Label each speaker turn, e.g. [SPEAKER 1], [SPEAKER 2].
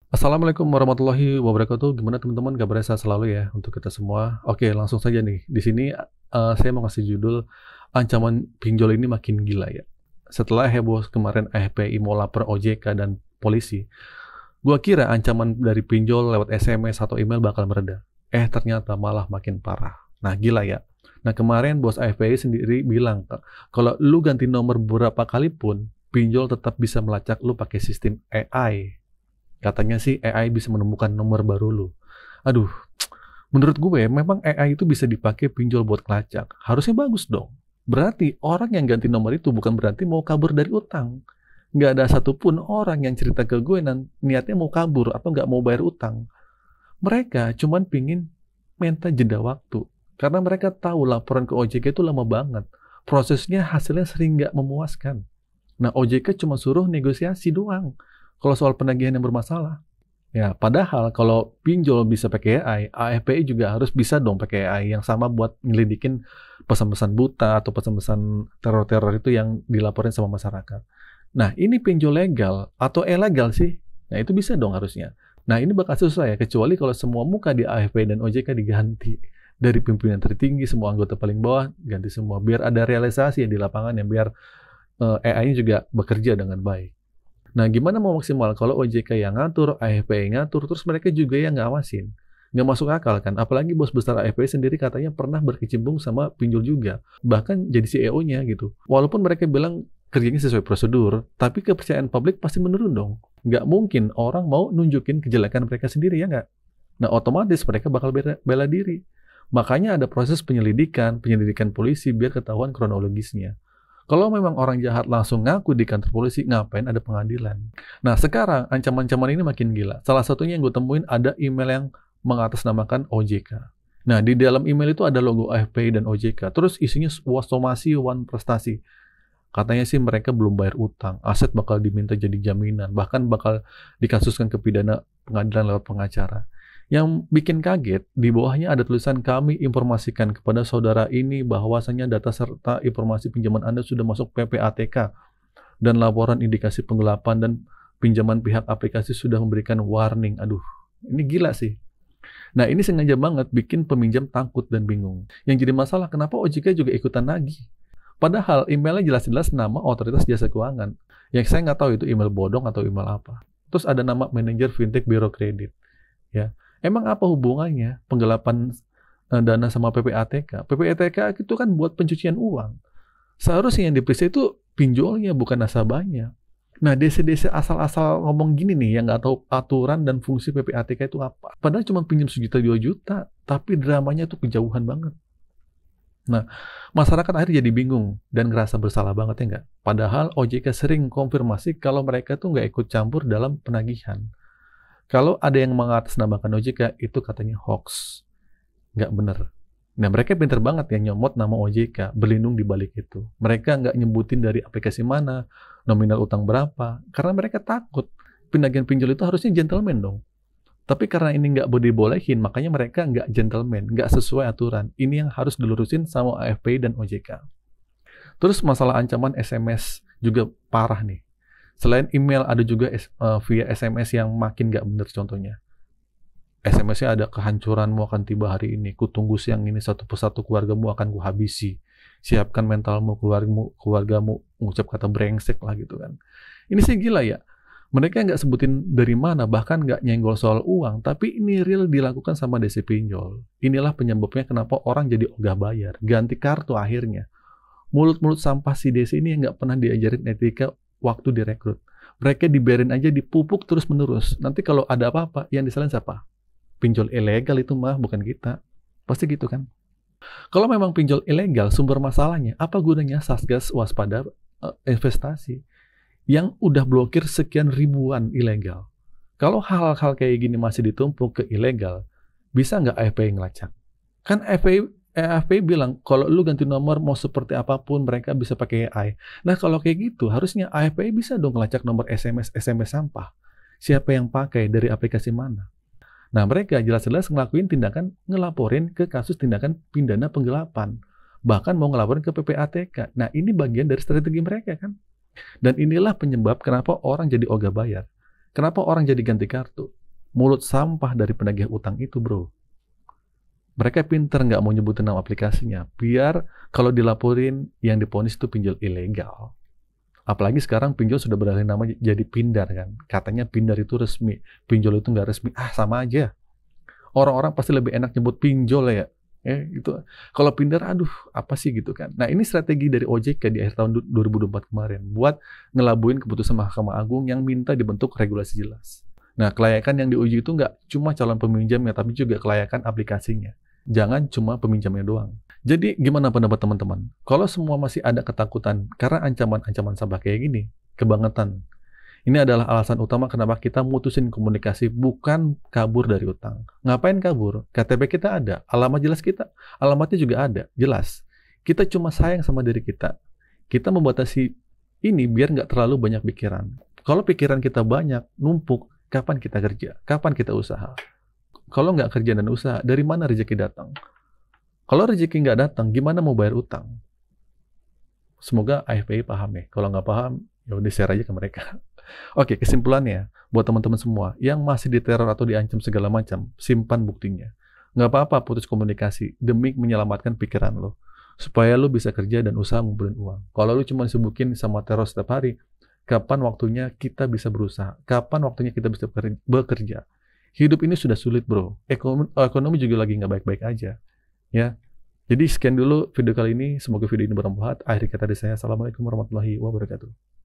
[SPEAKER 1] Assalamualaikum warahmatullahi wabarakatuh. Gimana teman-teman, kabarnya sehat selalu ya untuk kita semua. Oke, langsung saja nih. Di sini saya mau kasih judul ancaman pinjol ini makin gila ya. Setelah heboh kemarin FPI mau lapor OJK dan polisi, gua kira ancaman dari pinjol lewat SMS atau email bakal mereda. Ternyata malah makin parah. Nah, gila ya. Nah, kemarin bos AFPI sendiri bilang, kalau lu ganti nomor beberapa kali pun, pinjol tetap bisa melacak lu pakai sistem AI. Katanya sih AI bisa menemukan nomor baru lu. Aduh, menurut gue memang AI itu bisa dipakai pinjol buat ngelacak. Harusnya bagus dong. Berarti orang yang ganti nomor itu bukan berarti mau kabur dari utang. Nggak ada satupun orang yang cerita ke gue niatnya mau kabur atau nggak mau bayar utang. Mereka cuman pingin minta jeda waktu. Karena mereka tahu laporan ke OJK itu lama banget. Prosesnya hasilnya sering nggak memuaskan. Nah, OJK cuma suruh negosiasi doang. Kalau soal penagihan yang bermasalah. Ya, padahal kalau pinjol bisa pakai AI, AFPI juga harus bisa dong pakai AI yang sama buat nyelidikin pesan-pesan buta atau pesan-pesan teror-teror itu yang dilaporin sama masyarakat. Nah, ini pinjol legal atau ilegal sih? Nah, itu bisa dong harusnya. Nah, ini bakal susah ya, kecuali kalau semua muka di AFPI dan OJK diganti. Dari pimpinan tertinggi, semua anggota paling bawah, ganti semua. Biar ada realisasi ya di lapangan, ya biar AI-nya juga bekerja dengan baik. Nah, gimana mau maksimal kalau OJK yang ngatur, AFPI yang ngatur, terus mereka juga yang ngawasin? Nggak masuk akal kan? Apalagi bos besar AFPI sendiri katanya pernah berkecimpung sama pinjol juga. Bahkan jadi CEO-nya gitu. Walaupun mereka bilang kerjanya sesuai prosedur, tapi kepercayaan publik pasti menurun dong. Nggak mungkin orang mau nunjukin kejelekan mereka sendiri, ya nggak? Nah, otomatis mereka bakal bela diri. Makanya ada proses penyelidikan polisi biar ketahuan kronologisnya. Kalau memang orang jahat langsung ngaku di kantor polisi, ngapain ada pengadilan? Nah, sekarang ancaman-ancaman ini makin gila. Salah satunya yang gue temuin ada email yang mengatasnamakan OJK. Nah, di dalam email itu ada logo AFPI dan OJK. Terus isinya was somasi, wan prestasi. Katanya sih mereka belum bayar utang, aset bakal diminta jadi jaminan, bahkan bakal dikasuskan ke pidana pengadilan lewat pengacara. Yang bikin kaget, di bawahnya ada tulisan kami informasikan kepada saudara ini bahwasanya data serta informasi pinjaman Anda sudah masuk PPATK dan laporan indikasi penggelapan dan pinjaman pihak aplikasi sudah memberikan warning. Aduh, ini gila sih. Nah, ini sengaja banget bikin peminjam takut dan bingung. Yang jadi masalah, kenapa OJK juga ikutan nagih? Padahal emailnya jelas-jelas nama otoritas jasa keuangan. Yang saya nggak tahu itu email bodong atau email apa. Terus ada nama manajer fintech biro kredit. Ya, emang apa hubungannya penggelapan dana sama PPATK? PPATK itu kan buat pencucian uang. Seharusnya yang diperiksa itu pinjolnya, bukan nasabahnya. Nah, desa-desa asal-asal ngomong gini nih, yang nggak tahu aturan dan fungsi PPATK itu apa. Padahal cuma pinjam 1 juta 2 juta, tapi dramanya tuh kejauhan banget. Nah, masyarakat akhirnya jadi bingung dan ngerasa bersalah banget ya nggak? Padahal OJK sering konfirmasi kalau mereka tuh nggak ikut campur dalam penagihan. Kalau ada yang mengatasnamakan OJK, itu katanya hoax. Nggak bener. Nah, mereka pinter banget ya nyomot nama OJK, berlindung di balik itu. Mereka nggak nyebutin dari aplikasi mana, nominal utang berapa, karena mereka takut. Penagihan pinjol itu harusnya gentleman dong. Tapi karena ini nggak dibolehin, makanya mereka nggak gentleman, nggak sesuai aturan. Ini yang harus dilurusin sama AFPI dan OJK. Terus masalah ancaman SMS juga parah nih. Selain email, ada juga via SMS yang makin nggak bener contohnya. SMS-nya ada kehancuranmu akan tiba hari ini. Kutunggu siang ini satu persatu keluargamu akan kuhabisi. Siapkan mentalmu, keluargamu mengucap kata brengsek lah gitu kan. Ini sih gila ya. Mereka nggak sebutin dari mana, bahkan nggak nyenggol soal uang, tapi ini real dilakukan sama DC pinjol. Inilah penyebabnya kenapa orang jadi ogah bayar, ganti kartu akhirnya. Mulut-mulut sampah si DC ini yang nggak pernah diajarin etika waktu direkrut. Mereka dibiarin aja dipupuk terus-menerus. Nanti kalau ada apa-apa, yang disalahin siapa? Pinjol ilegal itu mah, bukan kita. Pasti gitu kan? Kalau memang pinjol ilegal, sumber masalahnya, apa gunanya Satgas Waspada Investasi yang udah blokir sekian ribuan ilegal? Kalau hal-hal kayak gini masih ditumpuk ke ilegal, bisa nggak AFPI ngelacak? Kan AFPI bilang, kalau lu ganti nomor mau seperti apapun, mereka bisa pakai AI. Nah, kalau kayak gitu, harusnya AFPI bisa dong ngelacak nomor SMS sampah. Siapa yang pakai, dari aplikasi mana? Nah, mereka jelas-jelas ngelakuin tindakan, ngelaporin ke kasus tindakan pidana penggelapan. Bahkan mau ngelaporin ke PPATK. Nah, ini bagian dari strategi mereka kan? Dan inilah penyebab kenapa orang jadi ogah bayar. Kenapa orang jadi ganti kartu. mulut sampah dari penagih utang itu, bro. Mereka pinter nggak mau nyebutin nama aplikasinya, biar kalau dilaporin yang diponis itu pinjol ilegal. Apalagi sekarang pinjol sudah beralih nama jadi Pindar kan. Katanya Pindar itu resmi, pinjol itu nggak resmi. Ah, sama aja. Orang-orang pasti lebih enak nyebut pinjol ya. Gitu. Kalau Pindar, aduh, apa sih gitu kan. Nah, ini strategi dari OJK di akhir tahun 2024 kemarin buat ngelabuin keputusan Mahkamah Agung yang minta dibentuk regulasi jelas. Nah, kelayakan yang diuji itu nggak cuma calon peminjamnya, tapi juga kelayakan aplikasinya. Jangan cuma peminjamnya doang. Jadi, gimana pendapat teman-teman? Kalau semua masih ada ketakutan karena ancaman-ancaman sampah kayak gini, kebangetan. Ini adalah alasan utama kenapa kita mutusin komunikasi, bukan kabur dari utang. Ngapain kabur? KTP kita ada, alamat jelas kita, alamatnya juga ada, jelas. Kita cuma sayang sama diri kita. Kita membatasi ini biar nggak terlalu banyak pikiran. Kalau pikiran kita banyak, numpuk, kapan kita kerja? Kapan kita usaha? Kalau nggak kerja dan usaha, dari mana rezeki datang? Kalau rezeki nggak datang, gimana mau bayar utang? Semoga AFPI paham ya. Kalau nggak paham, ya udah share aja ke mereka. Oke, kesimpulannya, buat teman-teman semua yang masih diteror atau diancam segala macam, simpan buktinya. Nggak apa-apa putus komunikasi demi menyelamatkan pikiran lo. Supaya lo bisa kerja dan usaha ngumpulin uang. Kalau lo cuma disibukin sama teror setiap hari, kapan waktunya kita bisa berusaha? Kapan waktunya kita bisa bekerja? Hidup ini sudah sulit, bro. Ekonomi juga lagi nggak baik-baik aja. Ya. Jadi sekian dulu video kali ini. Semoga video ini bermanfaat. Akhir kata dari saya, assalamualaikum warahmatullahi wabarakatuh.